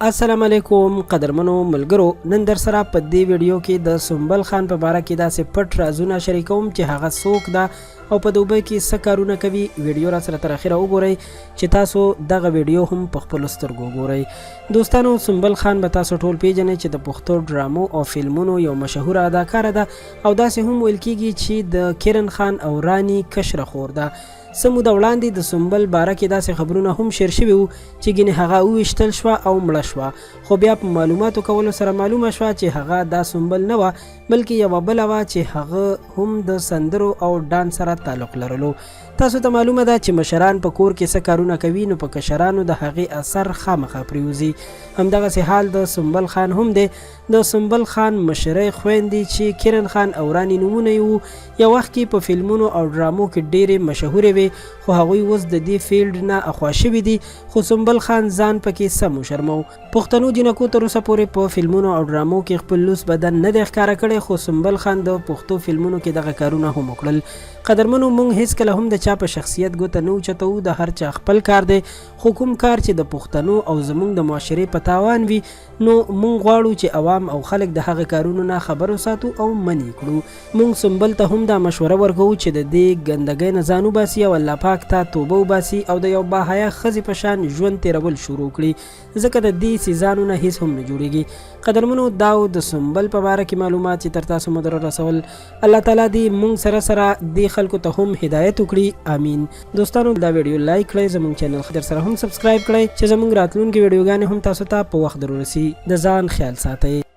السلام علیکم قدرمنو ملګرو، نن در سره په دې ویډیو کې د سنبل خان په باره کې داسې پټ رازونه شریکوم چې هغه څوک ده او په دوبۍ کې څه کارونه کوي. ویډیو را سره تر اخره وګورئ چې تاسو دغه ویډیو هم په خپلو سترګو وګورئ. دوستانو، سنبل خان به تاسو ټول پیژنئ چې د پښتو ډرامو او فلمونو یو مشهوره اداکاره ده او داسې هم ویل کیږي چې د کرن خان او رانی کشره خور ده. څه موده وړاندې د سنبل باره کې داسې خبرونه هم شیر شوي وو چې ګینې هغه وویشتل شوه او مړه شوه، خو بیا په معلوماتو کولو سره معلومه شوه چې هغه دا سنبل نه وه بلکې یوه بله وه چې هغه هم د سندرو او ډانس سره تعلق لرلو. تاسو ته معلومه ده چې مشران په کور کې څه کارونه کوي نو په کشرانو د هغې اثر خامخا پریوزي. همدغسې حال د سنبل خان هم دی. د سنبل خان مشرۍ خویندې چې کرن خان او رانی نومونه یې وو، یو وخت کې په فلمونو او ډرامو کې ډېرې مشهورې وې، خو هغوی اوس د دې فیلډ نه اخوا شوي دي، خو سنبل خان ځان پکې سم وشرمو. پښتنو جنکو تر اوسه پورې په فلمونو او ډرامو کې خپل لوس بدن نه دی ښکاره کړی، خو سنبل خان د پښتو فلمونو کې دغه کارونه هم وکړل. قدرمنو، موږ هیڅکله هم د چا په شخصیت ګوته نه اوچتوو، د هر چا خپل کار دی، خو کوم کار چې د پښتنو او زموږ د معاشرې په تاوان وي نو موږ غواړو چې عوام او خلک د هغه کارونو نه خبر وساتو او منې کړو. موږ سنبل ته هم دا مشوره ورکوو چې د دې ګندګۍ نه ځان وباسي او الله پاک ته توبه وباسي او د یو باحیا ښځې په شان ژوند تیرول شروع کړي، ځکه د دې سیزانو نه هیڅ هم نه جوړیږي. قدرمنو، دا د سنبل په باره کې معلومات چې تر تاسو مو در رسول. الله تعالی دې موږ سره دې خلکو ته هم هدایت وکړي، امین. دوستانو، دا ویډیو لایک کړئ، زموږ چینل در سره هم سبسکرایب کړئ چې زموږ راتلونکي ویډیوګانې هم تاسو ته په وخت در ورسي. د ځان خیال ساتئ.